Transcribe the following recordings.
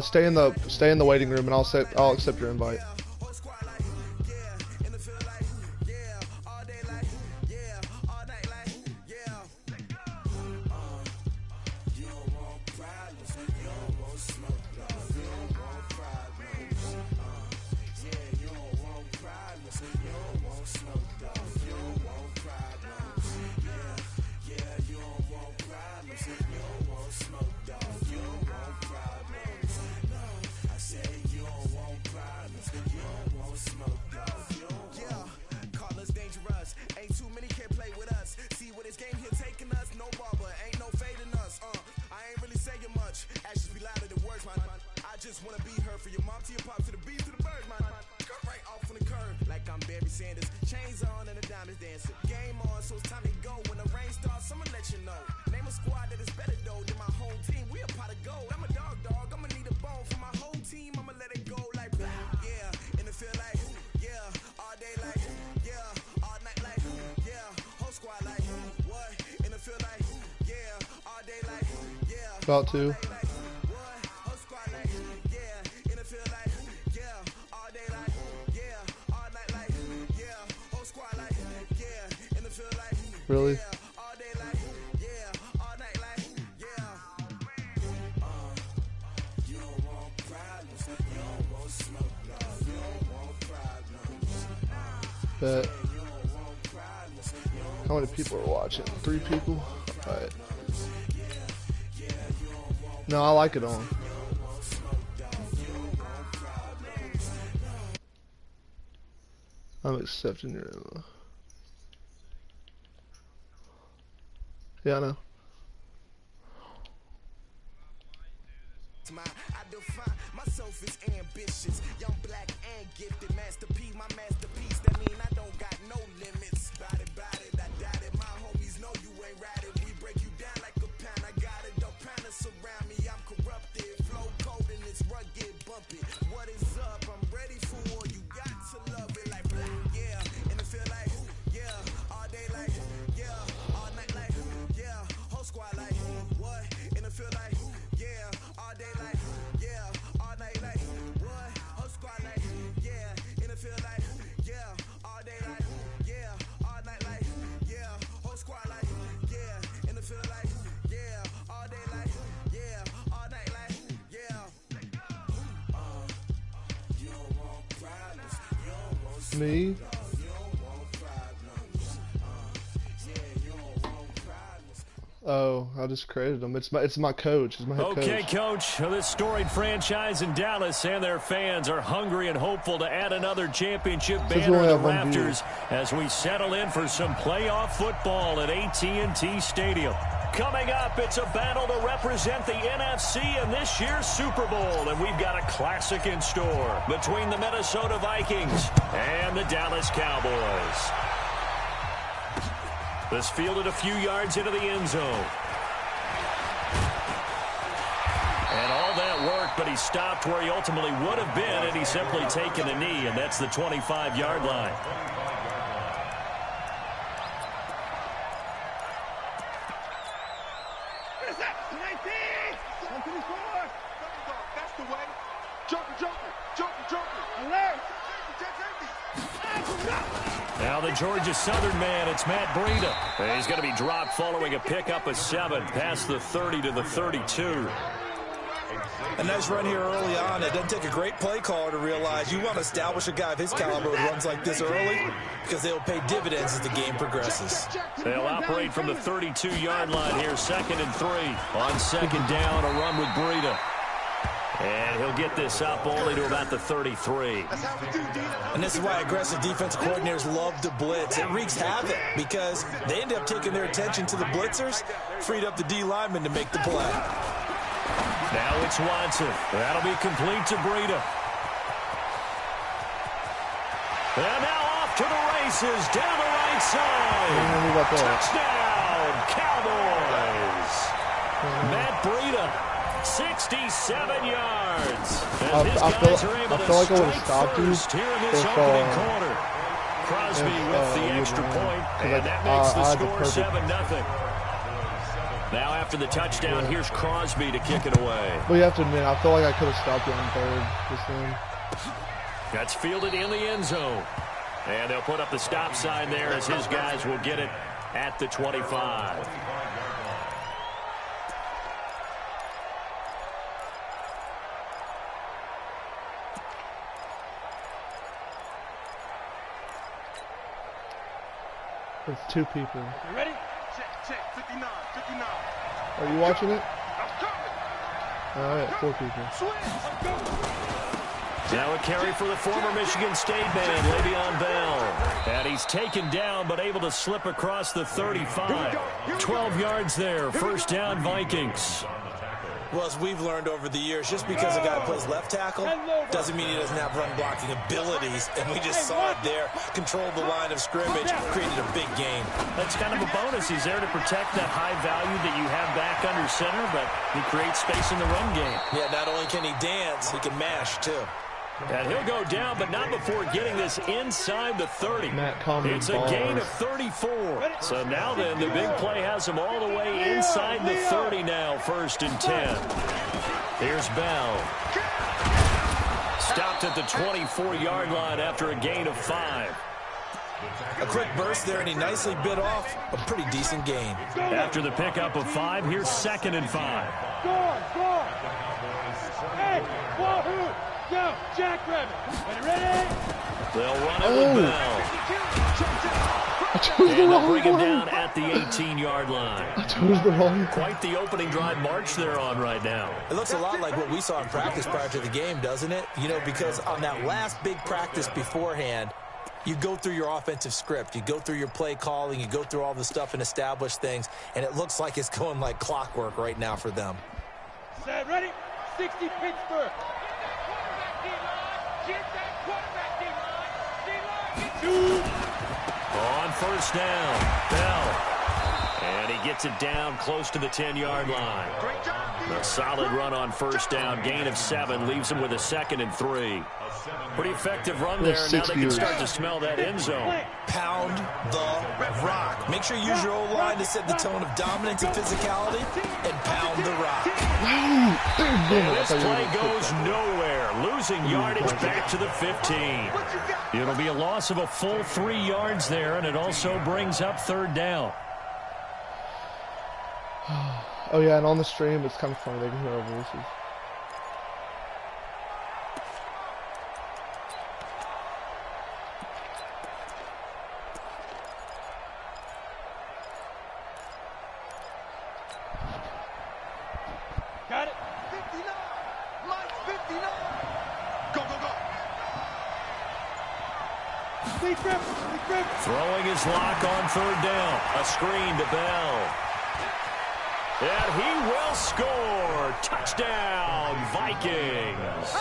Stay in the waiting room, and I'll accept your invite. About to. Really? Bet. How many people are watching? 3 people? Alright. No, I like it on. I'm accepting your info. Yeah, I know. I define myself as ambitious, young, black, and gifted. Masterpiece, my masterpiece. That mean I don't got no limits. Bout it, I doubt it. My homies know you ain't ratted. We break you down like a pound. I got it, don't pound to surround me. I'm corrupted, flow cold and it's rugged, bumpy. What is up? I'm ready for war. You got to love it like black, yeah. And it feel like, yeah, all day like, yeah, all night like, yeah, whole squad like, what? And it feel like, yeah, all day like, yeah, all night like, what? Whole squad like, yeah, and it feel like, yeah, all day like, yeah, all night like, yeah, whole squad like, yeah, and it feel like, yeah, all day like, yeah, all night like, yeah. You don't want problems, you don't want Me? Oh, I just created him. It's my coach. It's my head coach. Okay, coach. This storied franchise in Dallas and their fans are hungry and hopeful to add another championship banner to the rafters as we settle in for some playoff football at AT&T Stadium. Coming up, it's a battle to represent the NFC in this year's Super Bowl, and we've got a classic in store between the Minnesota Vikings and the Dallas Cowboys. This fielded a few yards into the end zone. And all that work, but he stopped where he ultimately would have been had he simply taken a knee, and that's the 25-yard line. Now the Georgia Southern man, it's Matt Breida. He's going to be dropped following a pickup of 7 past the 30 to the 32. A nice run here early on. It doesn't take a great play caller to realize you want to establish a guy of his caliber who runs like this early because they'll pay dividends as the game progresses. They'll operate from the 32-yard line here, 2nd and 3. On 2nd down, a run with Breida. And he'll get this up only to about the 33. And this is why aggressive defensive coordinators love to blitz. It wreaks havoc because they end up taking their attention to the blitzers, freed up the D lineman to make the play. Now it's Watson. That'll be complete to Breida. And now off to the races, down the right side. Touchdown, Cowboys. Matt Breida. 67 yards. I feel like I would have stopped you if Crosby with the extra point, and that makes the score 7-0. Now after the touchdown, here's Crosby to kick it away. Well, you have to admit, I feel like I could have stopped it on third just then. That's fielded in the end zone. And they'll put up the stop sign there as his guys will get it at the 25. It's two people. You ready? Check, 59. Are you watching it? Alright, 4 people. Now a carry for the former Michigan State man, Le'Veon Bell. And he's taken down but able to slip across the 35. 12 yards there, first down Vikings. Well, as we've learned over the years, just because a guy plays left tackle doesn't mean he doesn't have run blocking abilities. And we just saw it there. Controlled the line of scrimmage, created a big game. That's kind of a bonus. He's there to protect that high value that you have back under center, but he creates space in the run game. Yeah, not only can he dance, he can mash, too. And he'll go down, but not before getting this inside the 30. It's a gain of 34. So now then, the big play has him all the way inside the 30 now, first and 10. Here's Bell. Stopped at the 24-yard line after a gain of 5. A quick burst there, and he nicely bit off a pretty decent gain. After the pickup of 5, here's 2nd and 5. Hey, wahoo! Go, Jackrabbit. Ready? They'll run it with Bell. And they'll bring him down at the 18-yard line. Quite the opening drive march they're on right now. It looks a lot like what we saw in practice prior to the game, doesn't it? You know, because on that last big practice beforehand, you go through your offensive script. You go through your play calling. You go through all the stuff and establish things. And it looks like it's going like clockwork right now for them. Set, ready? 60 Pittsburgh. On first down, Bell. And he gets it down close to the 10-yard line. A solid run on first down. Gain of 7 leaves him with a 2nd and 3. Pretty effective run there, and now they can start to smell that end zone. Pound the rock. Make sure you use your O-line to set the tone of dominance and physicality, and pound the rock. And this play goes nowhere. Losing yardage back to the 15. It'll be a loss of a full 3 yards there, and it also brings up 3rd down. Oh yeah, and on the stream, it's kind of funny. They can hear our voices. Got it. 59. Mike, 59. Go. Speed grip. Throwing his lock on 3rd down. A screen to Bell. And he will score. Touchdown, Vikings.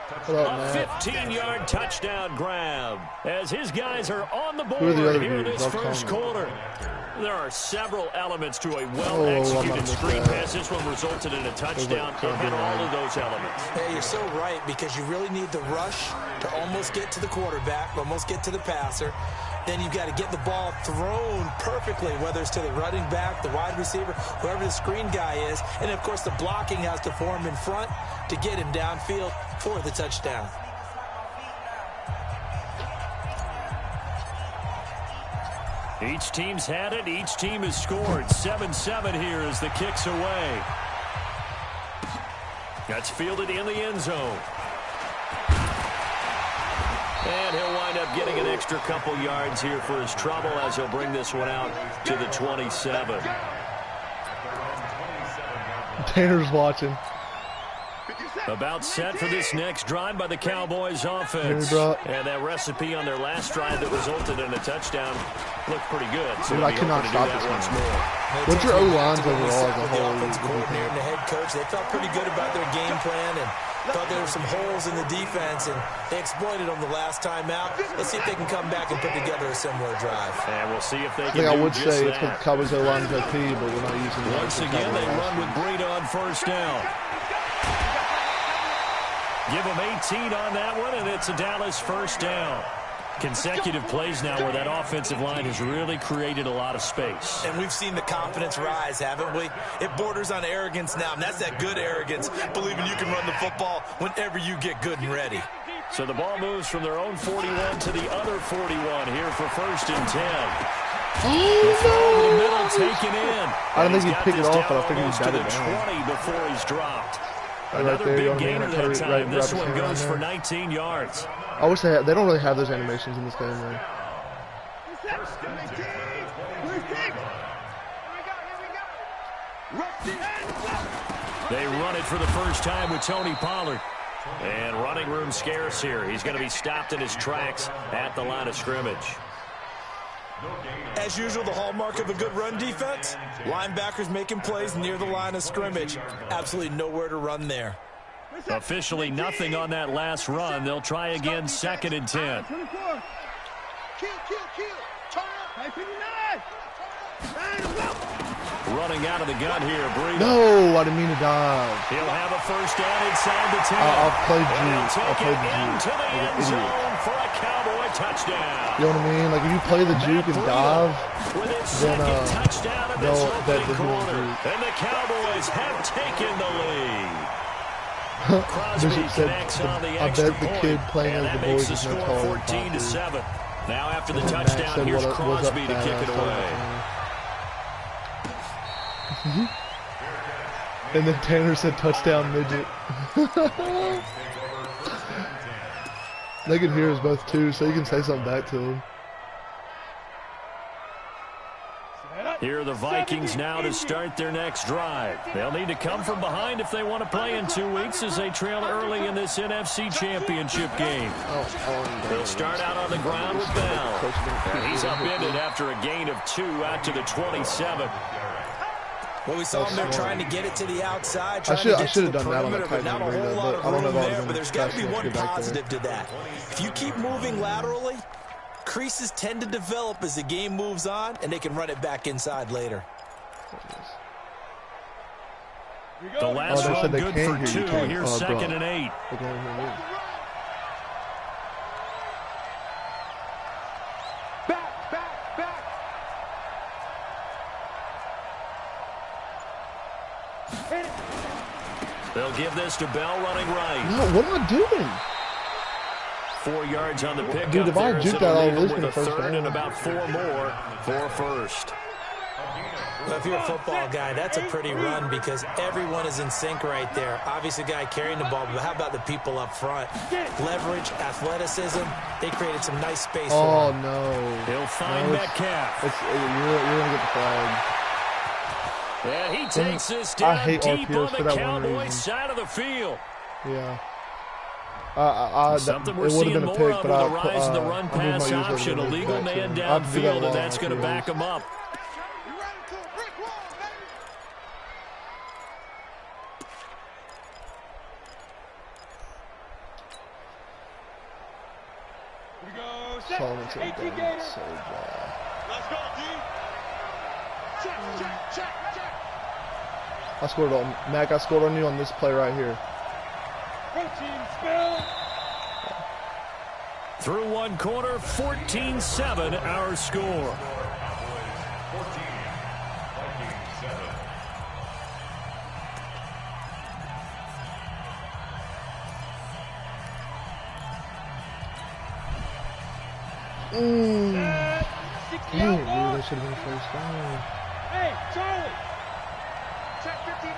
A 15-yard touchdown grab as his guys are on the board here in this first quarter. There are several elements to a well-executed screen pass. This one resulted in a touchdown. It had all of those elements. Hey, you're so right, because you really need the rush to almost get to the quarterback, almost get to the passer. Then you've got to get the ball thrown perfectly, whether it's to the running back, the wide receiver, whoever the screen guy is. And, of course, the blocking has to form in front to get him downfield for the touchdown. Each team's had it. Each team has scored. 7-7 here as the kick's away. That's fielded in the end zone. And he'll wind up getting an extra couple yards here for his trouble as he'll bring this one out to the 27. Tanner's watching. About set for this next drive by the Cowboys offense. And that recipe on their last drive that resulted in a touchdown looked pretty good. So I cannot stop this once more. What's your O-lines overall as a whole? The offensive coordinator and the head coach, they felt pretty good about their game plan and thought there were some holes in the defense, and they exploited them the last time out. Let's see if they can come back and put together a similar drive. And we'll see if they can I do would just say that. it's because Cowboys O-line is OP, but we're not using it. Once again, they run with Breida on first down. Give them 18 on that one, and it's a Dallas first down. Consecutive plays now where that offensive line has really created a lot of space. And we've seen the confidence rise, haven't we? It borders on arrogance now, and that's that good arrogance, believing you can run the football whenever you get good and ready. So the ball moves from their own 41 to the other 41 here for 1st and 10. The throw over the middle taken in. I don't think he'd pick it off, but I think he's got to it the down. 20 before he's dropped. Right Another there, big gainer that time. This one goes for 19 yards. I wish they don't really have those animations in this game, though. They run it for the first time with Tony Pollard. And running room scarce here. He's going to be stopped in his tracks at the line of scrimmage. As usual, the hallmark of a good run defense, linebackers making plays near the line of scrimmage. Absolutely nowhere to run there. Officially nothing on that last run. They'll try again 2nd and 10. Running out of the gun here, Breida. No, I didn't mean to dive. He'll have a first down inside the 10. I'll play and he'll juke. take it I'll into the end zone for a Cowboy touchdown. You know what I mean? Like, if you play the juke and dive, with his then second touchdown of this opening that quarter. And the Cowboys have taken the lead. Bishop said, I bet the kid playing as the boys is no taller 14-7. Now after the touchdown, here's Crosby to kick it away. And then Tanner said touchdown midget. They can hear us both too, so you can say something back to them. Here are the Vikings now to start their next drive. They'll need to come from behind if they want to play in 2 weeks as they trail early in this NFC Championship game. They'll start out on the ground with Bell. And he's upended after a gain of 2 out to the 27. Well, we saw him there trying to get it to the outside, I should have the done that on the perimeter, but not a whole lot of room there. But there's got to be one positive to that. If you keep moving laterally, creases tend to develop as the game moves on, and they can run it back inside later. The last run good for 2. Here's 2nd and 8. They'll give this to Bell running right. No, what am I doing? 4 yards on the pickup. Dude, if I there, juked so out all leave this with in the a first 3rd down. and about 4 more for first. Well, if you're a football guy, that's a pretty run because everyone is in sync right there. Obviously, the guy carrying the ball, but how about the people up front? Leverage, athleticism, they created some nice space for him. No. He'll find Metcalf. You're going to get the flag. Yeah, he takes this down deep RPOs on the Cowboys side of the field. Yeah. Something we're it would have seeing been a more pick, of but with the rise of the run-pass I option. A legal man I downfield, and that's going to back him up. Solomon said, Let's go, D. Check. I scored on Mac. I scored on you on this play right here. Protein spill. Through one quarter, 14-7 our score. Dude, that should have been first down. Hey, Charlie. Check 59,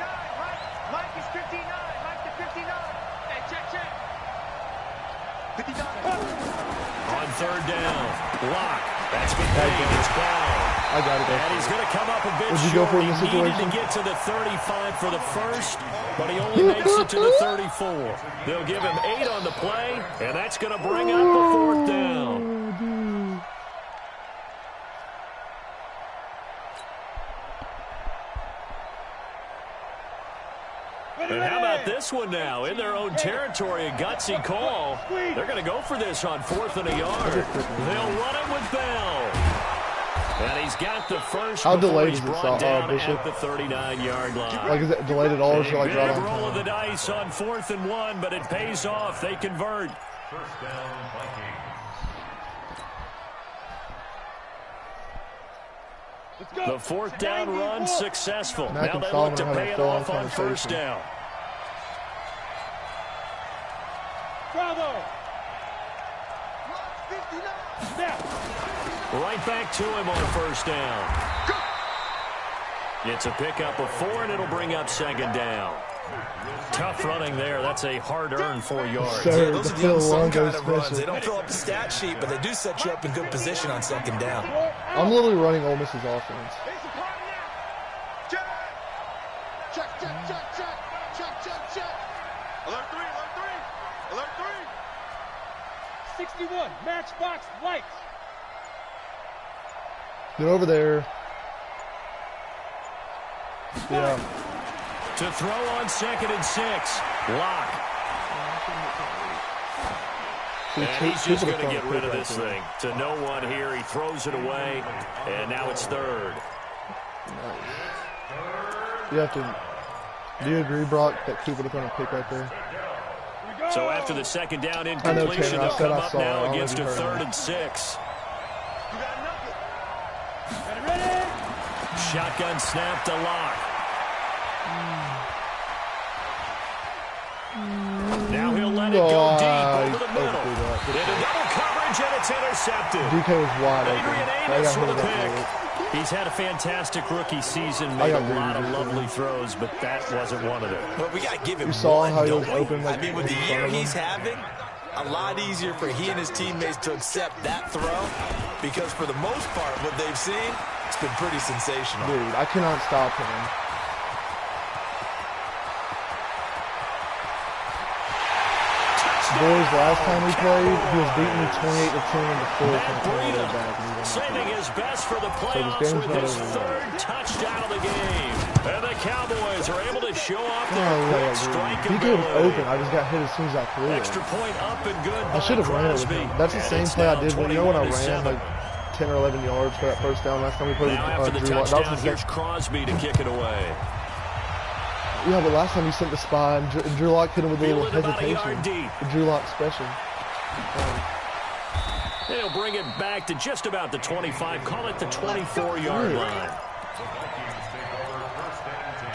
Mike is 59, Mike to 59. Hey, check. 59. On 3rd down, block. That's been paid. It's Bell. I got it. And he's going to come up a bit Would you short. go for in this He needed situation? to get to the 35 for the first, but he only makes it to the 34. They'll give him 8 on the play, and that's going to bring up the 4th down. And how about this one now? In their own territory, a gutsy call. They're going to go for this on 4th and a yard. They'll run it with Bell. And he's got the first before he's brought down at the 39-yard line. Like, is it delayed at all, or is it like right Big on roll of the time? dice on 4th and 1, but it pays off. They convert. The fourth down run successful. Mac Now and they look Solomon to have pay a it full-on off on first conversation. down. Bravo. Snap. Right back to him on first down. It's a pickup of 4, and it'll bring up second down. Tough running there. That's a hard-earned 4 yards. Sir, Yeah, those the are the Phil unsung Longo kind of runs. special. They don't fill up the stat sheet, but they do set you up in good position on second down. I'm literally running Ole Miss's offense. Check, check, check, check, check, check, check. Alert 3, alert 3, alert 3. 61, matchbox lights. Get over there. Yeah. To throw on 2nd and 6. Lock. See, And he's just going to get rid of this thing. To no one here. He throws it away. And now it's 3rd. You have to. Do you agree, Brock, that Cooper would have thrown a pick right there? So after the second down I know, incompletion, Tanner, I they'll said come I up saw it. I now don't know against if a you heard 3rd me. and 6. Ready? Shotgun snap to Lock. Now he'll let it go deep over the middle. Into double coverage, and it's intercepted. DK was wide open. Adrian I Amos got with a hit up pick. there. He's had a fantastic rookie season, made a got lot of greedy. lovely throws, but that wasn't one of them. But we got to give him You saw one, how he don't was we? open, like, I mean, with the in year front of he's him. having, a lot easier for he and his teammates to accept that throw because for the most part, what they've seen, it's been pretty sensational. Dude, I cannot stop him. Boys, last time we played, he was beating me 28-10 in the fourth and playing way back. And he won Saving that his best for the this playoffs game's with not his over yet. 3rd touchdown of the game. And the Cowboys are able to show off Oh, their quick yeah, strike dude. DK was ability. open. I just got hit as soon as I threw it. Extra point up and good I should have ran it with Crosby. him. That's the And same it's play I now did when, you know, when I ran 21-7. like 10 or 11 yards for that first down last time we played Now with after the Drew Lock. touchdown, That was here's Crosby to kick it away. yeah, but last time he sent the spy and Drew Lock hit him with a little Fielded about a hesitation. yard deep. The Drew Lock special. They'll bring it back to just about the 25. Call it the 24-yard line.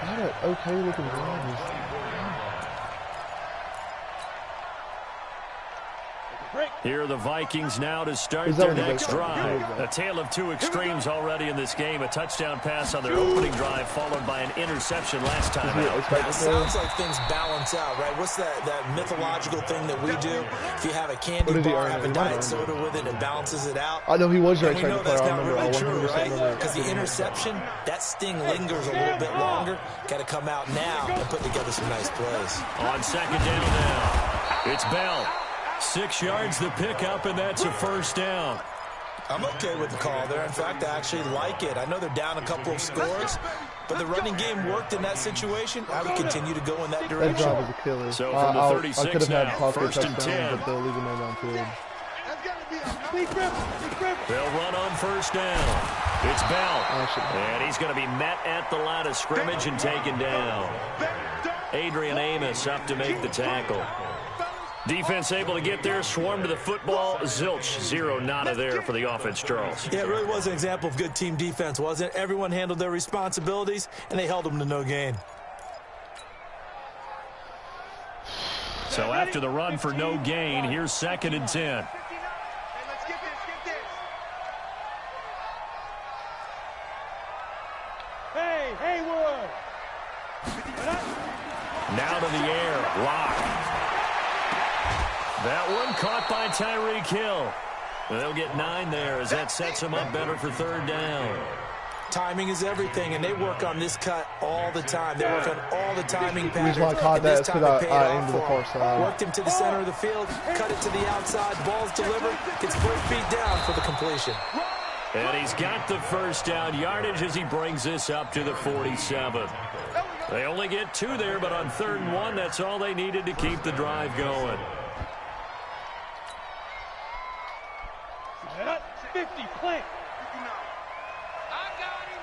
What an okay looking drive. Here are the Vikings now to start Is that their when they next make- drive. A tale of two extremes already in this game. A touchdown pass on their opening drive followed by an interception last time out. It sounds like things balance out, right? What's that mythological thing that we do? If you have a candy What did he bar, earn? have a He might diet earn soda with it, it balances it out. I know he was your And we know excited that's player. I not remember. I really true, 100% right? remember. Because the interception, that sting lingers a little bit longer. Got to come out now and put together some nice plays. On second down now, it's Bell. 6 yards the pickup, and that's a first down. I'm okay with the call there. In fact, I actually like it. I know they're down a couple of scores, but the running game worked in that situation. I would continue to go in that That direction. drive was a killer. So from the I 36 could have had now, possibly a first and touchdown, 10. but they'll leave him there downfield. They'll run on first down. It's Bell. Actually. And he's going to be met at the line of scrimmage and taken down. Adrian Amos up to make the tackle. Defense able to get there, swarm to the football. Zilch, 0 nada there for the offense, Charles. Yeah, it really was an example of good team defense, wasn't it? Everyone handled their responsibilities, and they held them to no gain. So after the run for no gain, here's second and 10. Hey, let's get this, get this. Hey, Haywood. Now to the air, Lock. That one caught by Tyreek Hill. They'll get 9 there as that sets them up better for third down. Timing is everything, and they work on this cut all the time. They work on all the timing The reason patterns. why I caught and that this is time because it paid I off aimed to the for far him. side. Worked him to the center of the field, cut it to the outside, ball's delivered, gets both feet down for the completion. And he's got the first down yardage as he brings this up to the 47. They only get 2 there, but on 3rd and 1, that's all they needed to keep the drive going. 50, plant. I got him.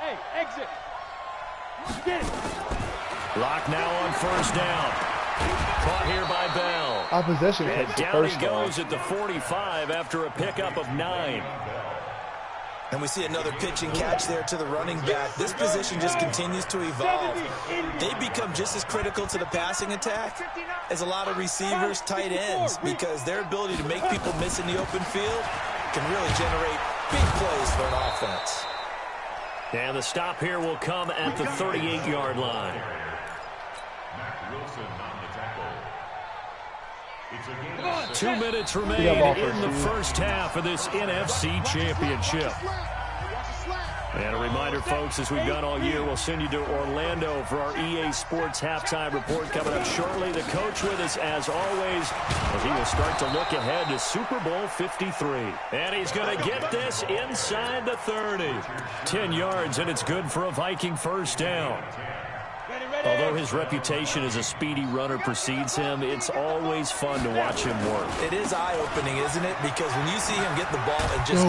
Hey, exit. Get it. Lock now on first down. Caught here by Bell. Our possession And takes the down first he goes at the 45 after a pickup of 9. And we see another pitch and catch there to the running back. This position just continues to evolve. They become just as critical to the passing attack as a lot of receivers, tight ends, because their ability to make people miss in the open field can really generate big plays for an offense. And the stop here will come at the 38-yard line. 2 minutes remain in the first half of this NFC Championship. And a reminder, folks, as we've done all year, we'll send you to Orlando for our EA Sports Halftime Report coming up shortly. The coach with us, as always, as he will start to look ahead to Super Bowl 53. And he's going to get this inside the 30. 10 yards, and it's good for a Viking first down. Although his reputation as a speedy runner precedes him, it's always fun to watch him work. It is eye-opening, isn't it? Because when you see him get the ball and just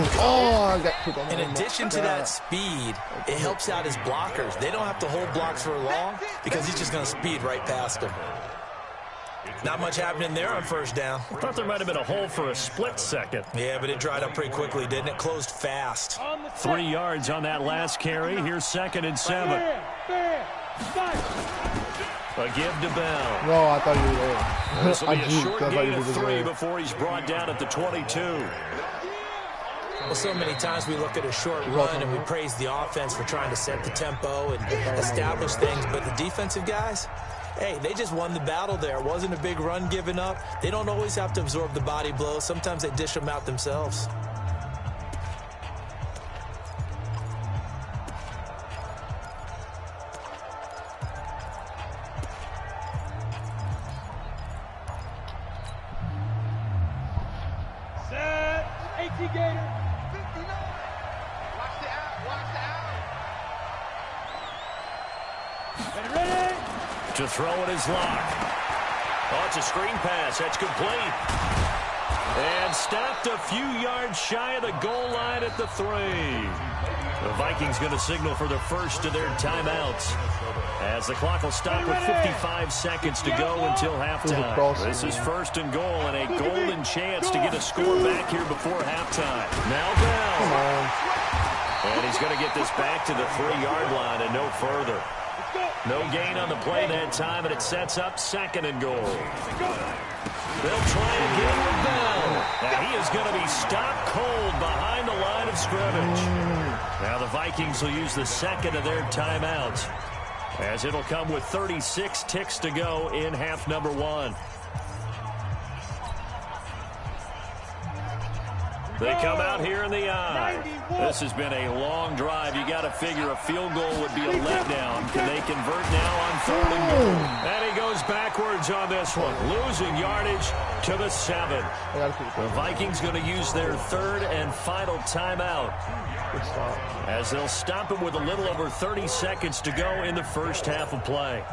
in addition to that speed, it helps out his blockers. They don't have to hold blocks for long because he's just going to speed right past them. Not much happening there on first down. I thought there might have been a hole for a split second. Yeah, but it dried up pretty quickly, didn't it? Closed fast. 3 yards on that last carry. Here's 2nd and 7. A give to Bell. No, I thought you were there. This will be a short I gain of 3 before he's brought down at the 22. Well, so many times we look at a short run and we praise the offense for trying to set the tempo and establish things, but the defensive guys, hey, they just won the battle there. It wasn't a big run given up. They don't always have to absorb the body blows. Sometimes they dish them out themselves. To throw it is locked. Oh, it's a screen pass. That's complete. And stopped a few yards shy of the goal line at the 3. The Vikings going to signal for the first of their timeouts, as the clock will stop with 55 seconds to go until halftime. This is 1st and goal, and a golden chance to get a score back here before halftime. Now Bell. And he's going to get this back to the 3-yard line and no further. No gain on the play that time, and it sets up 2nd and goal. They'll try again with Bell. And he is going to be stopped cold behind the line of scrimmage. Now the Vikings will use the 2nd of their timeouts, as it'll come with 36 ticks to go in half number 1. They come out here in the eye. This has been a long drive. You got to figure a field goal would be a letdown. Can they convert now on 3rd and goal? And he goes backwards on this one, losing yardage to the 7. The Vikings going to use their 3rd and final timeout, as they'll stop him with a little over 30 seconds to go in the first half of play.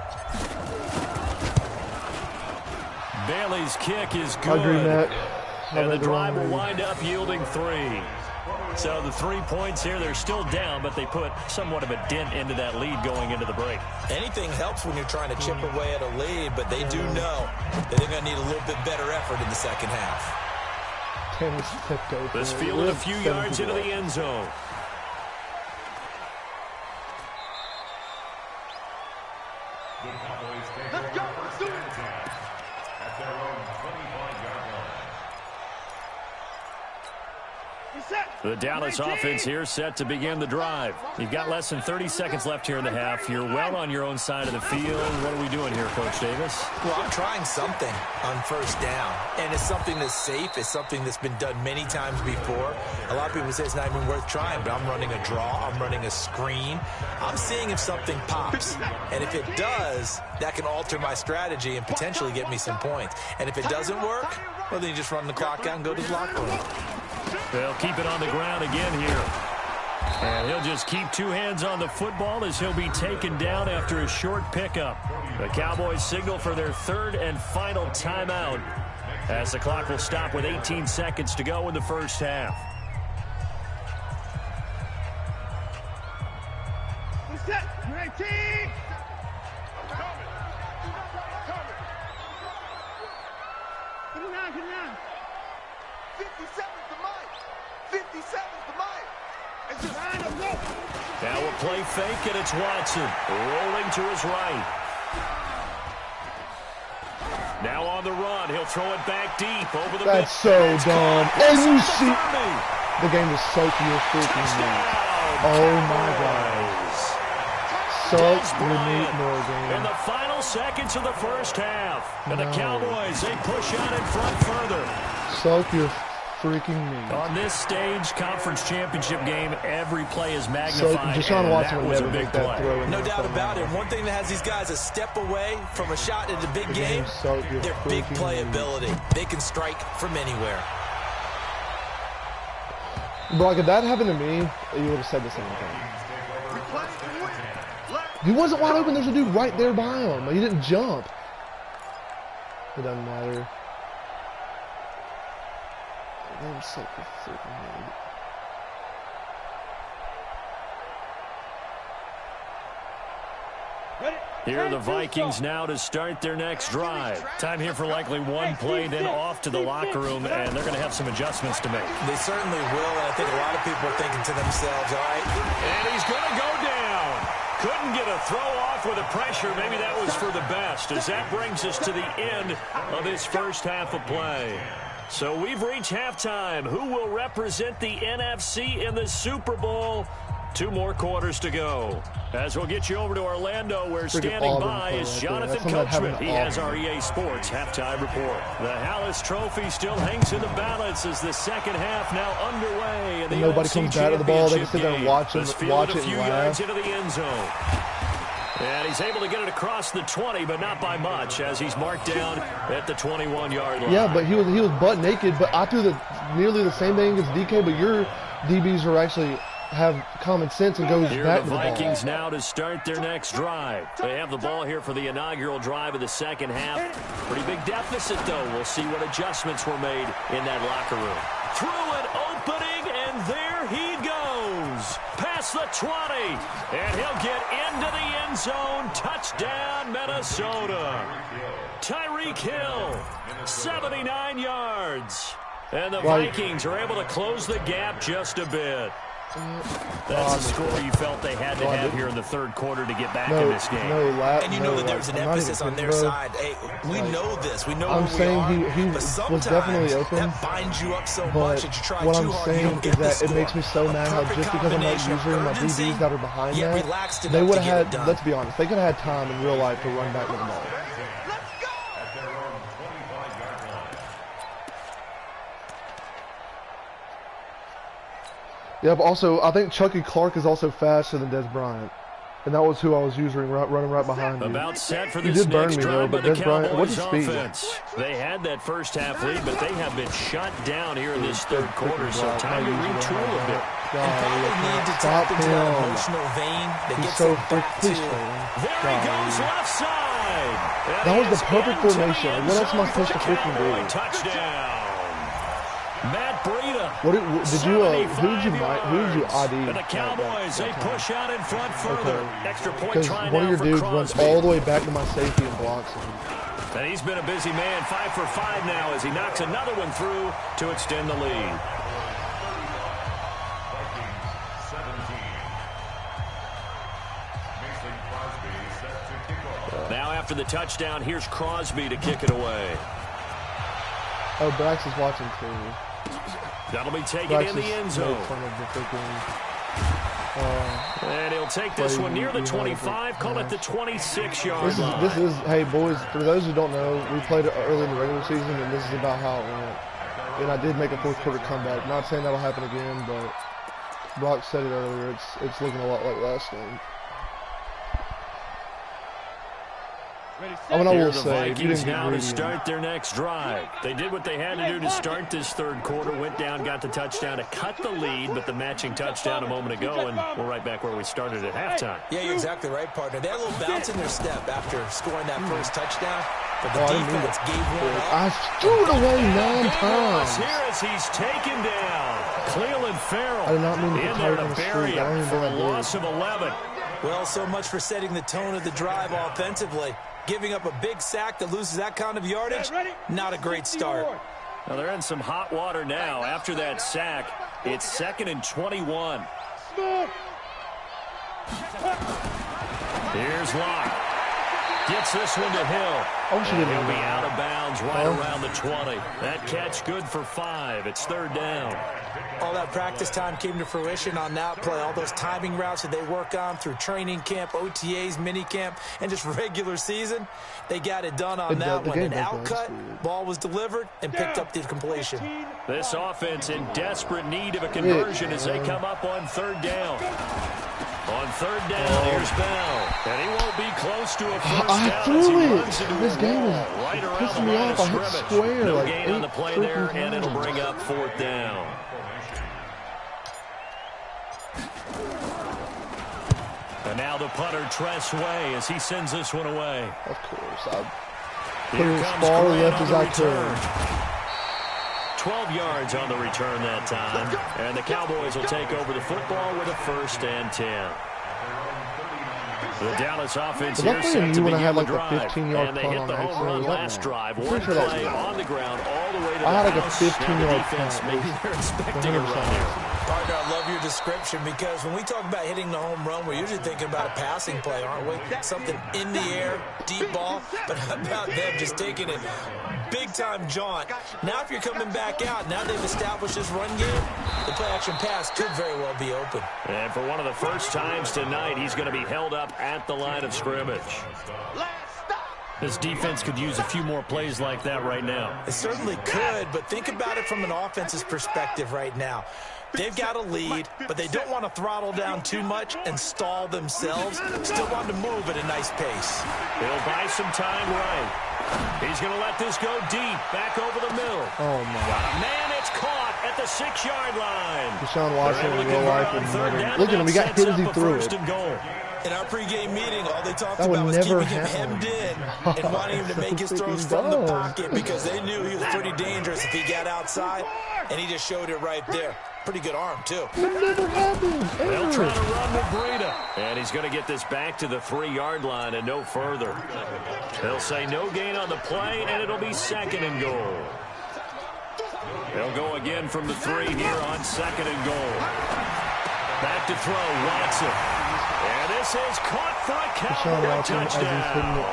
Bailey's kick is good. And the drive will wind up yielding 3. So the 3 points here, they're still down, but they put somewhat of a dent into that lead going into the break. Anything helps when you're trying to chip away at a lead, but they do know that they're going to need a little bit better effort in the second half. This fielded a few yards into the end zone. Let's go. Let's do it. At their own 25-yard line. The Dallas offense here set to begin the drive. You've got less than 30 seconds left here in the half. You're well on your own side of the field. What are we doing here, Coach Davis? Well, I'm trying something on first down, and it's something that's safe. It's something that's been done many times before. A lot of people say it's not even worth trying, but I'm running a draw. I'm running a screen. I'm seeing if something pops, and if it does, that can alter my strategy and potentially get me some points. And if it doesn't work, well, then you just run the clock out and go to the locker room. They'll keep it on the ground again here. And he'll just keep 2 hands on the football as he'll be taken down after a short pickup. The Cowboys signal for their 3rd and final timeout, as the clock will stop with 18 seconds to go in the first half. play fake, and it's Watson rolling to his right. Now on the run, he'll throw it back deep over the middle. That's so dumb. And you see, the game is so your freaking meat. Oh my God. Suck your meat more game. In the final seconds of the first half. And the Cowboys, they push out in front further. Suck your freaking meat. On this stage, conference championship game, every play is magnified. So Deshaun Watson that would was never a big make that play. throw. No doubt about it. One thing that has these guys a step away from a shot in the big game, their big playability. They can strike from anywhere. Brock, if that happened to me, you would have said the same thing. He wasn't wide open. There's a dude right there by him. He didn't jump. It doesn't matter. I'm so freaking meat. Here are the Vikings now to start their next drive. Time here for likely one play, then off to the locker room, and they're going to have some adjustments to make. They certainly will, and I think a lot of people are thinking to themselves, all right. And he's going to go down. Couldn't get a throw off with the pressure. Maybe that was for the best, as that brings us to the end of this first half of play. So we've reached halftime. Who will represent the NFC in the Super Bowl? 2 more quarters to go. As we'll get you over to Orlando, where standing by is Jonathan Coachman. He has our EA Sports halftime report. The Hallis Trophy still hangs in the balance as the second half now underway. In the nobody NFC comes out of the ball. They can sit there and watch it a few and yards laugh. into the end zone. And he's able to get it across the 20, but not by much, as he's marked down at the 21-yard line. Yeah, but he was butt naked. But I threw nearly the same thing as DK. But your DBs are actually have common sense and goes back to the ball. Here are the Vikings now to start their next drive. They have the ball here for the inaugural drive of the second half. Pretty big deficit, though. We'll see what adjustments were made in that locker room. Through an opening, and there he goes. Past the 20, and he'll get into the end zone. Touchdown, Minnesota. Tyreek Hill, 79 yards. And the Vikings are able to close the gap just a bit. That's a score you felt they had to have here in the third quarter to get back in this game. And you know that there's an emphasis on their side. Hey, we know this. We know I'm who saying we are. he was definitely open. That binds you up so much that you try what too I'm hard. saying is that it makes me so mad how just because I'm not using my DBs that are behind that, they would have had, let's be honest, they could have had time in real life to run back with the ball. Yep, also, I think Chucky Clark is also faster than Des Bryant. And that was who I was using, running right behind you. About set for He this did burn next me, though, drive but by the Des Bryant, what's Cowboys his speed? offense. They had that first half lead, but they have been shut down here in this third quarter, so time to retool a bit. And probably need to tap into that emotional vein that gets so them back to... There he goes, left side. That was the perfect formation. What else am I supposed to freaking do? Touchdown. Matt Breida. Who did you ID? And the Cowboys, they push out in front further. Extra point Because trying one of now your for dudes Crosby. runs all the way back to my safety and blocks him. And he's been a busy man, 5 for 5 now as he knocks another one through to extend the lead. Now after the touchdown, here's Crosby to kick it away. Oh, Brax is watching too. That'll be taken in the end zone. And he'll take this one near the 25, call it the 26-yard line. This is, hey boys, for those who don't know, we played early in the regular season, and this is about how it went. And I did make a fourth quarter comeback. Not saying that'll happen again, but Brock said it earlier. It's looking a lot like last game. I mean, I will say, the Vikings now to start their next drive. They did what they had to do to start this third quarter, went down, got the touchdown to cut the lead, but the matching touchdown a moment ago, and we're right back where we started at halftime. Yeah, you're exactly right, partner. They had a little bounce in their step after scoring that first touchdown, but the defense gave one up. I threw it away 9 times. Here as he's taken down. Cleveland Farrell I did not mean to in there to the bury street. I don't him even for know a I did. loss of 11. Well, so much for setting the tone of the drive offensively. Giving up a big sack that loses that kind of yardage, not a great start. Now they're in some hot water now. After that sack, it's 2nd and 21. Here's Locke. Gets this one to Hill. Oh, she didn't He'll be do that. out of bounds right around the 20. That catch good for 5. It's 3rd down. All that practice time came to fruition on that play. All those timing routes that they work on through training camp, OTAs, minicamp, and just regular season, they got it done on that one. An outcut, ball was delivered, and picked up the completion. This offense in desperate need of a conversion as they come up on 3rd down. On 3rd down, here's Bell. And he won't be close to a first down I as threw he it. runs into This a game wall is right around pissing the me line off. of I hit scrimmage. square No like gain on the 8 play there, freaking and it'll times. bring up 4th down. And now the punter, Tress Way, as he sends this one away. Of course. I put Here it as comes far Grant left on as the I return. could. 12 yards on the return that time. And the Cowboys will take over the football with a 1st and 10. The Dallas offense Was I here playing set you to when I begin had the like a drive. 15-yard And they punt hit on the home accident? run Was that last mine? drive. I'm One pretty sure that was play mine. on the ground all the way to the I had like a house. Now 15-yard the defense, punt. maybe they're expecting a run here. Partner, I love your description because when we talk about hitting the home run, we're usually thinking about a passing play, aren't we? Something in the air, deep ball. But how about them just taking it big-time jaunt? Now if you're coming back out, now they've established this run game, the play-action pass could very well be open. And for one of the first times tonight, he's going to be held up at the line of scrimmage. This defense could use a few more plays like that right now. It certainly could, but think about it from an offense's perspective right now. They've got a lead, but they don't want to throttle down too much and stall themselves. Still want to move at a nice pace. He'll buy some time right. He's going to let this go deep, back over the middle. Oh, my. Man, it's caught at the 6-yard line. Deshaun Watson They're able in to real convert life on would 3rd never. down, Look at and him. He that got hit sets as he up a threw 1st it. and goal. In our pregame meeting, all they talked That would about was never keeping him happen. hemmed in and wanting him to make his throws from the pocket because they knew he was pretty dangerous if he got outside, and he just showed it right there. Pretty good arm, too. That never happened. They'll Ever. try to run with Breida. And he's going to get this back to the 3-yard line and no further. They'll say no gain on the play, and it'll be 2nd and goal. They'll go again from the 3 here on 2nd and goal. Back to throw, Watson. And this is caught for a Deshaun Cowboy Watson, as he's hitting it,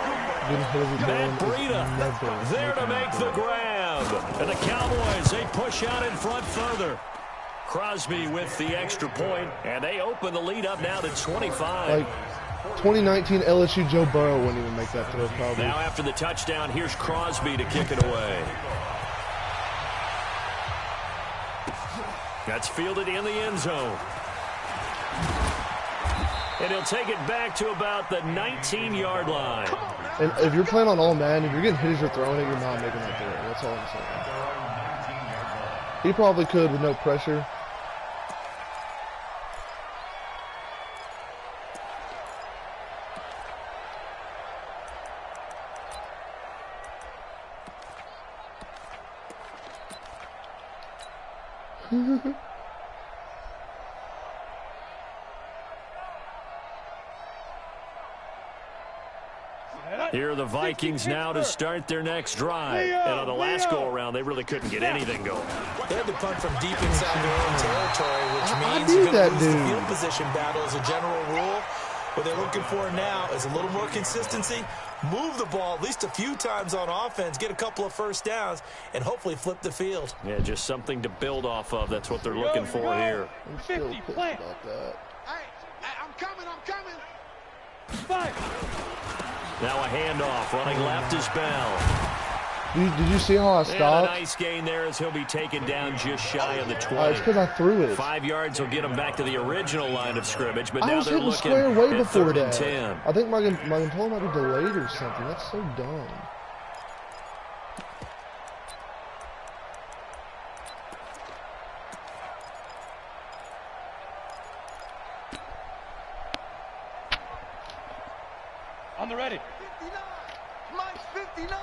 getting hit as he's Matt going, Breida is never there to making make that the throw. grab. And the Cowboys, they push out in front further. Crosby with the extra point, and they open the lead up now to 25. Like 2019 LSU Joe Burrow wouldn't even make that throw probably. Now after the touchdown, here's Crosby to kick it away. That's fielded in the end zone. And he'll take it back to about the 19-yard line. And if you're playing on all man, if you're getting hit as you're throwing it, you're not making that throw. That's all I'm saying. He probably could with no pressure. Here are the Vikings now to start their next drive. And on the last go-around, they really couldn't get anything going. They had to punt from deep inside their own territory, which I means need you're going that to lose the dude. field position battle as a general rule. What they're looking for now is a little more consistency, move the ball at least a few times on offense, get a couple of first downs, and hopefully flip the field. Yeah, just something to build off of. That's what they're looking for here. I'm still 50 pissed plant. about that. I'm coming. 5. Now a handoff. Running left is Bell. Did you see how I And a stopped? nice gain there as he'll be taken down just shy of the 20. It's because I threw it. 5 yards will get him back to the original line of scrimmage, but I now was they're hitting looking square way at before 3rd and that. 10. I think my controller might be delayed or something. That's so dumb. On the ready. 59. Mike 59.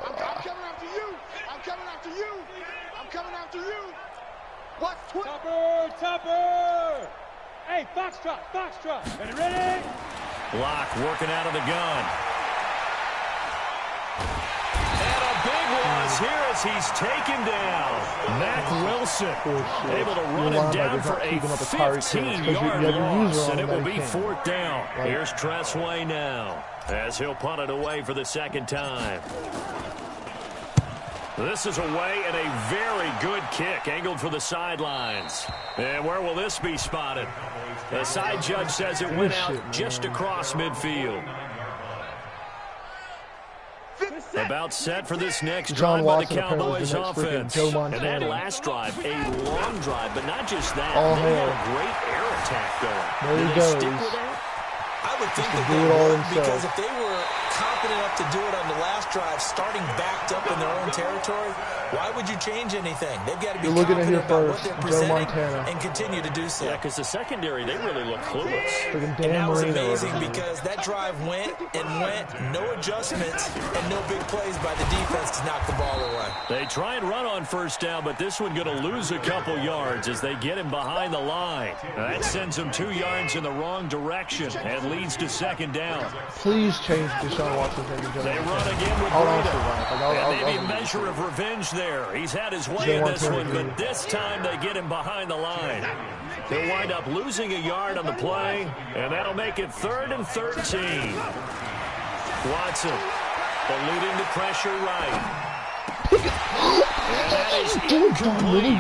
I'm coming after you. I'm coming after you. I'm coming after you. What's 20? Topper. Hey, Foxtrot. Ready? Locke working out of the gun. And a big one here as he's taken down. Mac Wilson able to run him down for a 15-yard loss, and it will be 4th down. Here's Tressway now as he'll punt it away for the second time. This is away and a very good kick angled for the sidelines. And where will this be spotted? The side judge says it went out just across midfield. About set for this next drive by the Cowboys offense. And that last drive, a long drive, but not just that. They had a great air attack going. There he goes. Stick with that? I would think that they would, because if they were confident enough to do it on the last drive, starting backed up in their own territory, why would you change anything? They've got to be confident about what they're presenting and continue to do so. Yeah, because the secondary, they really look clueless. And that was amazing because that drive went, no adjustments, and no big plays by the defense to knock the ball away. They try and run on first down, but this one going to lose a couple yards as they get him behind the line. That sends him 2 yards in the wrong direction and leads to second down. Please change Deshaun Watson's name. They run again with Breida. And maybe a measure of revenge there. He's had his way in this one, but this time they get him behind the line. He'll wind up losing a yard on the play, and that'll make it 3rd and 13. Watson eluding the pressure right. And that is incomplete.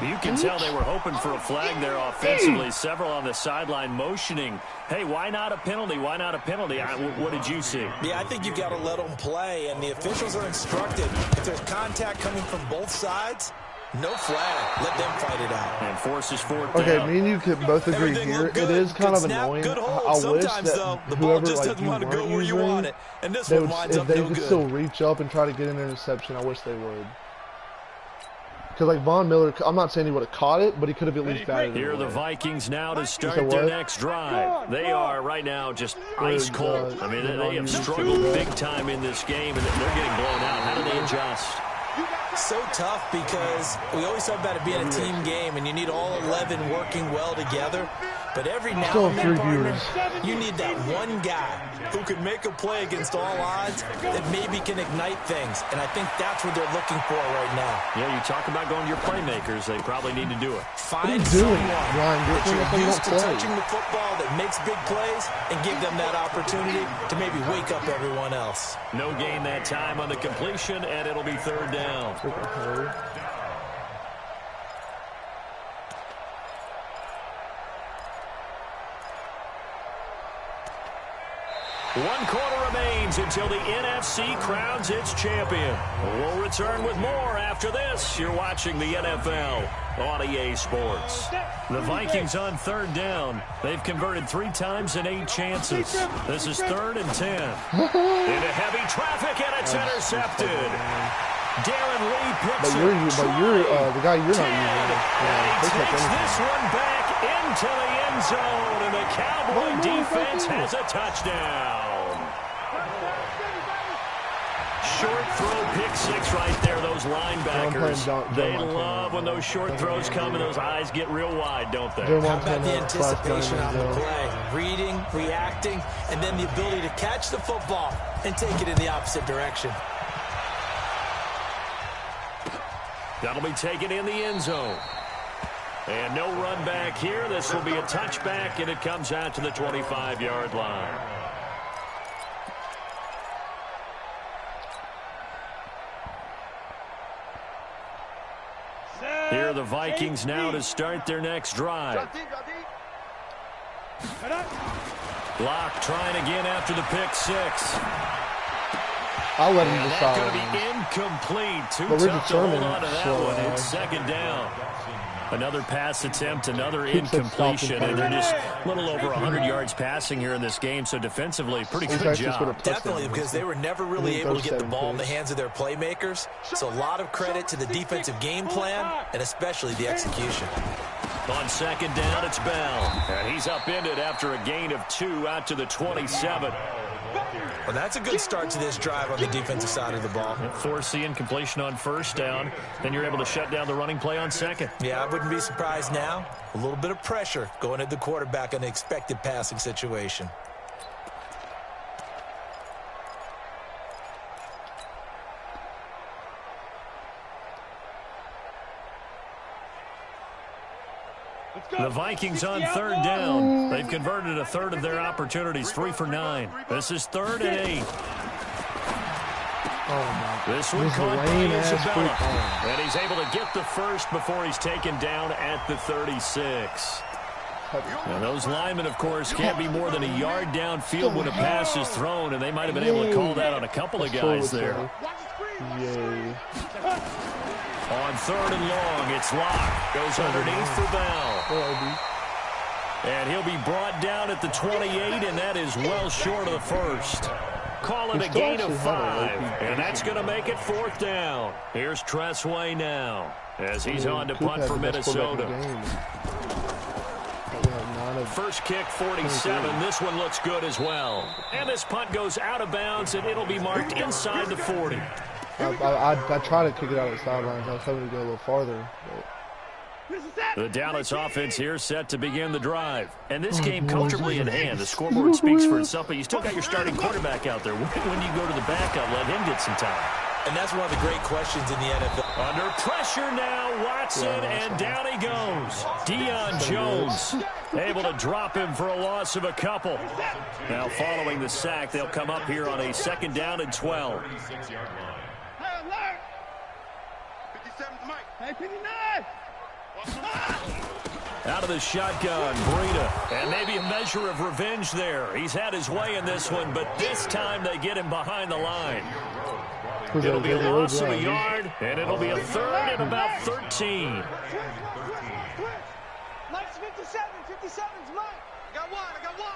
You can tell they were hoping for a flag there offensively. Several on the sideline motioning, hey, why not a penalty? Why not a penalty? What did you see? Yeah, I think you've got to let them play, and the officials are instructed. If there's contact coming from both sides, no flag. Let them fight it out. And forces 4th down. Okay, me and you can both agree here. It is kind of annoying. I wish that whoever like you weren't using, they could still reach up and try to get an interception. I wish they would. Because like Von Miller, I'm not saying he would have caught it, but he could have at least batted it. Here are the Vikings now to start their next drive. They are right now just ice cold. I mean, they have struggled big time in this game, and they're getting blown out. How do they adjust? So tough because we always talk about it being a team game, and you need all 11 working well together. But every now and then, partner, you need that one guy who can make a play against all odds that maybe can ignite things. And I think that's what they're looking for right now. Yeah, you talk about going to your playmakers. They probably need to do it. Find someone that you're used to touching the football that makes big plays and give them that opportunity to maybe wake up everyone else. No gain that time on the completion, and it'll be 3rd down. One quarter remains until the NFC crowns its champion. We'll return with more after this. You're watching the NFL on EA Sports. The Vikings on 3rd down. They've converted 3 times in 8 chances. This is 3rd and 10. Into heavy traffic, and it's intercepted. Darren Lee picks it. But you're the guy you're not using. And he takes this one back into the end zone, and the Cowboy defense has a touchdown. Short throw, pick 6 right there. Those linebackers, they love when those short throws come and those eyes get real wide, don't they? How about the anticipation on the play? Reading, reacting, and then the ability to catch the football and take it in the opposite direction. That'll be taken in the end zone. And no run back here. This will be a touchback, and it comes out to the 25-yard line. Here are the Vikings now to start their next drive. Block trying again after the pick 6. I'll let him decide. That's going to be incomplete. Too tough to hold on to that one. It's 2nd down. Another pass attempt, another incompletion, and they're just a little over 100 yards passing here in this game, so defensively, pretty good job. Definitely, because they were never really able to get the ball in the hands of their playmakers, so a lot of credit to the defensive game plan and especially the execution. On 2nd down, it's Bell, and he's upended after a gain of 2 out to the 27. Well, that's a good start to this drive on the defensive side of the ball. Force the incompletion on 1st down. Then you're able to shut down the running play on 2nd. Yeah, I wouldn't be surprised now. A little bit of pressure going at the quarterback in an expected passing situation. The Vikings on third down. They've converted a third of their opportunities, 3 for 9. This is 3rd and 8. This one caught by Isabella. And he's able to get the first before he's taken down at the 36. Now, those linemen, of course, can't be more than a yard downfield when a pass is thrown, and they might have been able to call that on a couple of guys there. Yay. On 3rd and long, it's Locke. Goes underneath for Bell. And he'll be brought down at the 28, and that is well short of the first. Call it a gain of 5, and that's going to make it 4th down. Here's Tressway now as he's on to punt for Minnesota. First kick, 47. This one looks good as well. And this punt goes out of bounds, and it'll be marked inside the 40. I tried to kick it out of the sidelines. I was hoping to go a little farther. The Dallas offense here set to begin the drive. And this game comfortably in hand. The scoreboard speaks for itself, but you still got your starting quarterback out there. When do you go to the backup? Let him get some time. And that's one of the great questions in the NFL. Under pressure now, Watson, and down he goes. Deion Jones able to drop him for a loss of a couple. Now following the sack, they'll come up here on a 2nd down and 12. Hey, alert! 57's Mike. Hey, 59! Out of the shotgun, Breida. And maybe a measure of revenge there. He's had his way in this one, but this time they get him behind the line. It'll be a loss of a yard, and it'll be a 3rd and about 13. Mike's 57. 57's Mike. I got one.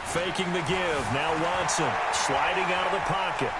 Faking the give. Now Watson sliding out of the pocket.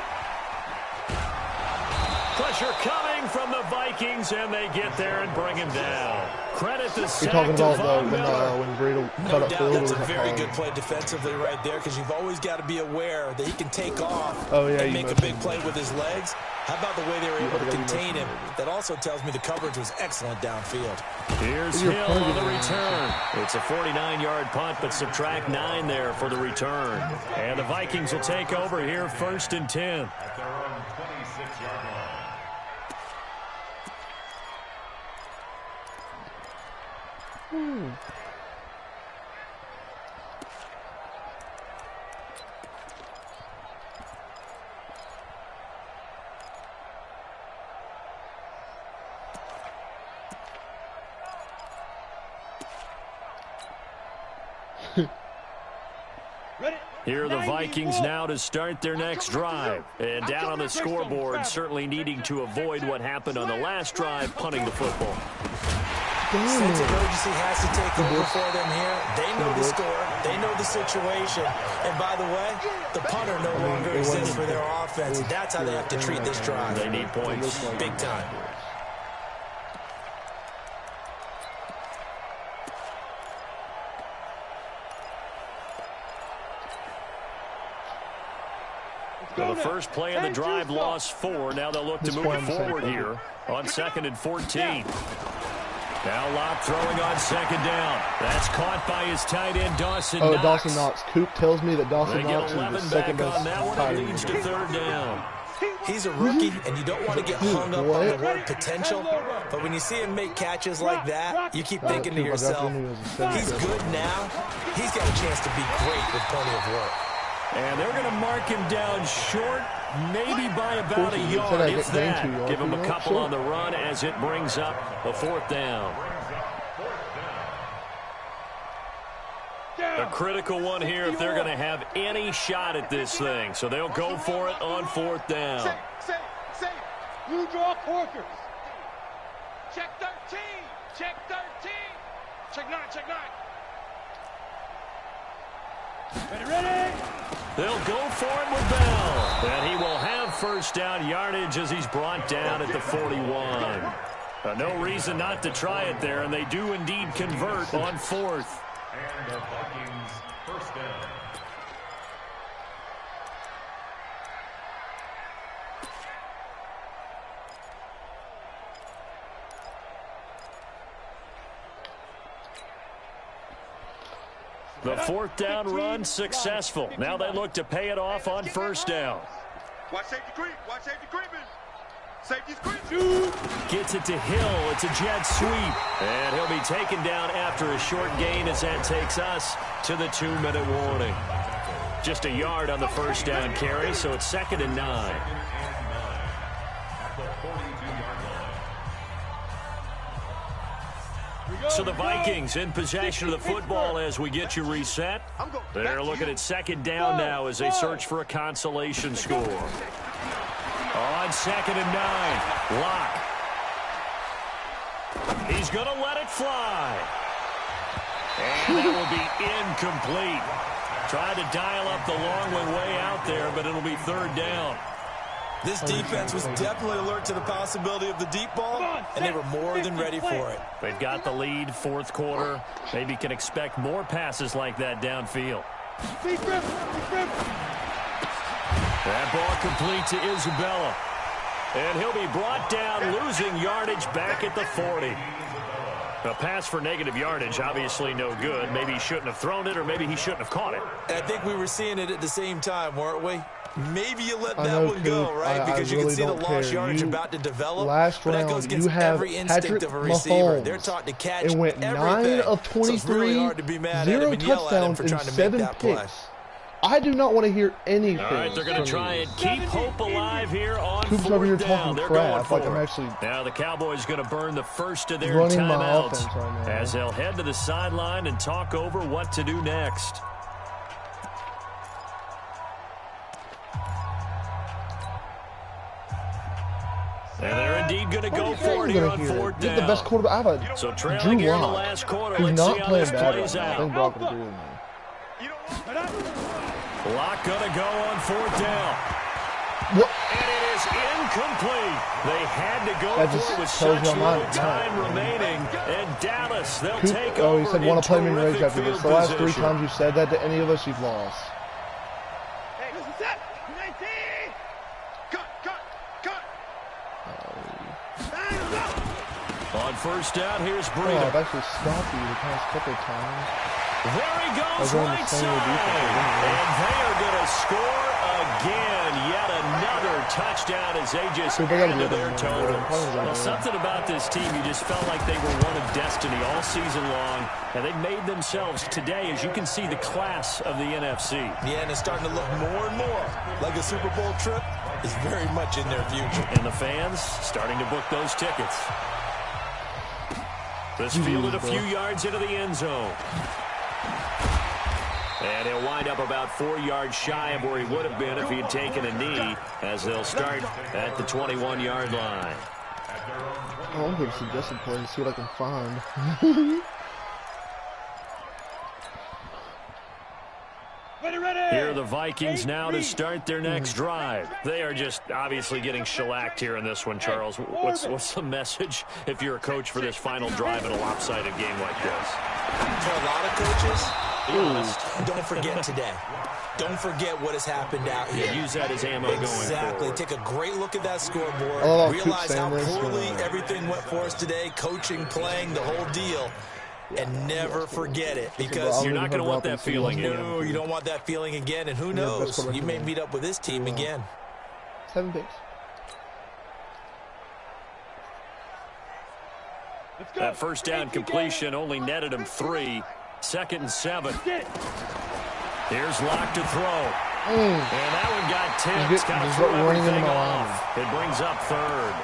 Pressure coming from the Vikings, and they get there and bring him down. Credit the sack talking to about Von Miller. when Breida No cut up doubt that's a field. very good play defensively right there, because you've always got to be aware that he can take off Oh, yeah, and you make a mentioned big play with his legs. How about the way they were able to contain him? That also tells me the coverage was excellent downfield. Here's Hill on the return. It's a 49-yard punt, but subtract 9 there for the return. And the Vikings will take over here 1st and 10. At their own 26-yard line. Here are the Vikings now to start their next drive. And down on the scoreboard, certainly needing to avoid what happened on the last drive, punting the football. Sense of urgency has to take over for them here. They know the score. They know the situation. And by the way, the punter no longer exists for their offense. That's how they have to treat this drive. They need points. Big time. So the first play of the drive lost 4. Now they'll look to move it forward here on 2nd and 14. Now Locke throwing on 2nd down. That's caught by his tight end, Dawson Knox. Oh, Dawson Knox. Coop tells me that Dawson They get Knox 11 is the second back on best that one. tight It end. leads to 3rd down. He's a rookie, and you don't want to get hung up on the word potential. But when you see him make catches like that, you keep thinking to yourself, he's good now. He's got a chance to be great with plenty of work. And they're going to mark him down short, maybe by about a yard, if that. Give him a couple on the run as it brings up a 4th down. A critical one here if they're going to have any shot at this thing. So they'll go for it on 4th down. Say, blue draw corkers. Check 13. Check 13. Check 9. Check 9. Ready? They'll go for it with Bell. And he will have 1st down yardage as he's brought down at the 41. No reason not to try it there, and they do indeed convert on 4th. And the Vikings 1st down. The 4th down run successful. Now they look to pay it off on 1st down. Watch safety creep. Watch safety creeping. Safety screen. Gets it to Hill. It's a jet sweep. And he'll be taken down after a short gain as that takes us to the 2-minute warning. Just a yard on the first down carry, so it's 2nd and 9. So the Vikings in possession of the football as we get you reset. They're looking at 2nd down now as they search for a consolation score. On 2nd and 9, Locke. He's going to let it fly. And that will be incomplete. Tried to dial up the long one way out there, but it'll be 3rd down. This defense was definitely alert to the possibility of the deep ball, and they were more than ready for it. They've got the lead, 4th quarter. Maybe can expect more passes like that downfield. That ball complete to Isabella. And he'll be brought down, losing yardage back at the 40. A pass for negative yardage, obviously no good. Maybe he shouldn't have thrown it, or maybe he shouldn't have caught it. I think we were seeing it at the same time, weren't we? Maybe you let that one go, right? Because you really can see the lost yardage about to develop. Last round, that goes against every instinct of a receiver. They're taught to catch everything. It went 9 of 23, so really hard to be mad 0 at him and touchdowns, for trying and to 7 make that picks. play. I do not want to hear anything. All right, they're going to try and keep hope alive here on Coops over here 4th down. talking They're crap, going for like I'm it. actually Now the Cowboys going to burn the first of their running my timeouts offense right now. as they'll head to the sideline and talk over what to do next. And they're indeed going to go for it here on 4th down. He's the best quarterback. I have So trailing Drew here in the Lock, last quarter. who's Let's not see how playing this bad plays right now. I out. think Brock would agree with me. Lock going to go on 4th down. What? And it is incomplete. They had to go That for just it with tells such you I'm little not time done. remaining. And Dallas, they'll Coop, take oh, over he said, in want to play me in rage terrific after this. field The last 3 position. times you've said that to any of us, you've lost. Hey, this is it. 19. Cut. On 1st down, here's Oh, Breida. I've actually stopped you the past couple of times. There he goes, They're on the right same side. defense, And they are going to score again. Yet another touchdown as they just So they gotta add be to their able to totals. win. Well, something about this team, you just felt like they were one of destiny all season long. And they made themselves today, as you can see, the class of the NFC. Yeah, and it's starting to look more and more like a Super Bowl trip is very much in their future. And the fans starting to book those tickets. This fielded a few yards into the end zone. And he'll wind up about 4 yards shy of where he would have been if he had taken a knee, as they'll start at the 21-yard line. Oh, I'm going to suggest a play and see what I can find. Here are the Vikings now to start their next drive. They are just obviously getting shellacked here in this one, Charles. What's the message if you're a coach for this final drive in a lopsided game like this? For a lot of coaches, don't forget today. Don't forget what has happened out here. Yeah, use that as ammo going Exactly. forward. Take a great look at that scoreboard. Oh, Realize how Coop poorly Sanders, everything went for us today. Coaching, playing, the whole deal. And never forget it, because You're not going to want that feeling again. no, you don't want that feeling again. And who knows? You may meet up with this team again. 7 picks. That first down completion only netted him 3. 2nd and 7. Here's Locke to throw. And that one got tipped. Got to throw everything off. It brings up 3rd.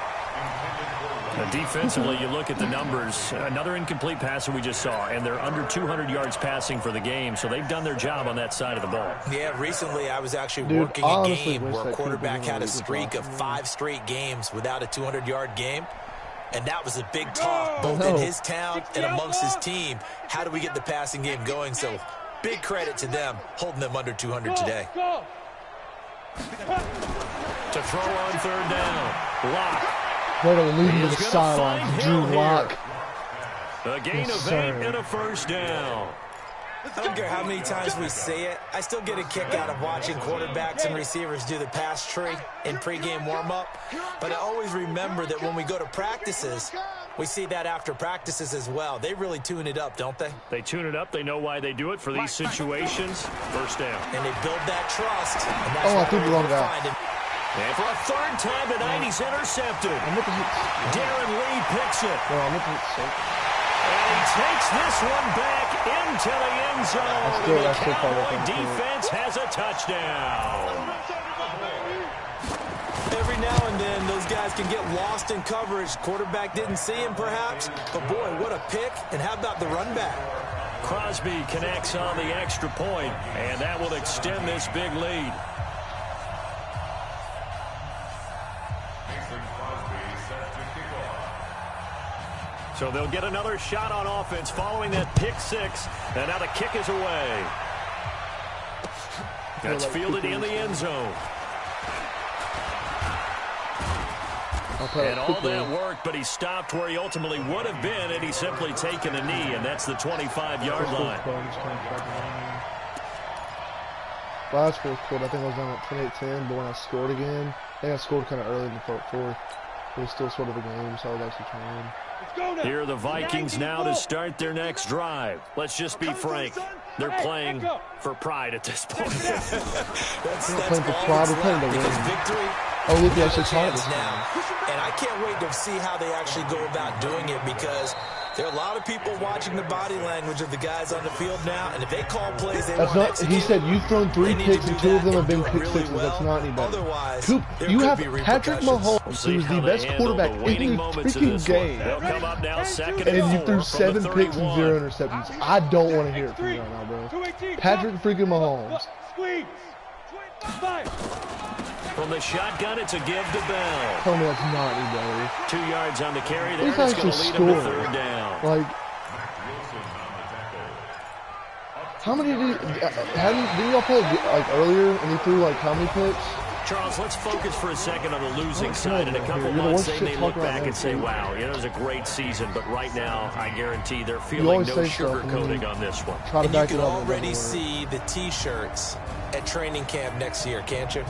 Defensively, you look at the numbers. Another incomplete pass that we just saw, and they're under 200 yards passing for the game, so they've done their job on that side of the ball. Yeah, recently I was actually working a game where a quarterback had a streak of 5 straight games without a 200-yard game. And that was a big talk, both in his town and amongst his team. How do we get the passing game going? So big credit to them, holding them under 200 today. To throw on 3rd down. Locke. They're going to lead him to the sideline. Drew Lock. A gain of 8 and a first down. I don't care how many times we say it, I still get a kick out of watching quarterbacks and receivers do the pass tree in pregame warm-up. But I always remember that when we go to practices, we see that after practices as well. They really tune it up, don't they? They tune it up. They know why they do it for these situations. First down. And they build that trust. And that's Oh, I what think we're we're on able to that. find. And for a third time tonight, he's intercepted. Darren Lee picks it. And he takes this one back into the end zone. The Cowboy defense has a touchdown. Every now and then, those guys can get lost in coverage. Quarterback didn't see him, perhaps. But, boy, what a pick. And how about the run back? Crosby connects on the extra point, and that will extend this big lead. So they'll get another shot on offense following that pick six. And now the kick is away. That's fielded in the end zone. And all that worked, but he stopped where he ultimately would have been had he simply taken a knee, and that's the 25-yard line. Last fourth quarter, I think I was down at 28-10, but when I scored again, I think I scored kind of early in the fourth. It was still sort of a game, so I was actually trying. Here are the Vikings now to start their next drive. Let's just be frank. They're playing for pride at this point. We're not playing for pride, we're playing to win. Victory. Oh, look, he actually caught it now. And I can't wait to see how they actually go about doing it, because there are a lot of people watching the body language of the guys on the field now, and if they call plays they want to execute, he said you've thrown 3 picks and 2 of them have been pick sixes. That's not any better. Otherwise, Coop, you have Patrick Mahomes, who's the best quarterback in the freaking game, and you threw 7 picks and 0 interceptions. I don't want to hear it from you right now, bro. Patrick freaking Mahomes. From the shotgun, it's a give to Bell. Tell me that's not any better. 2 yards on the carry there. He's It's going to lead him to third down. Like, how many didn't y'all play like earlier and he threw like how many picks? Charles, let's focus for a second on the losing side. In a couple months, they may look back and say, wow, you know, it was a great season. But right now, I guarantee they're feeling no sugarcoating on this one. And you can already see the T-shirts at training camp next year, can't you?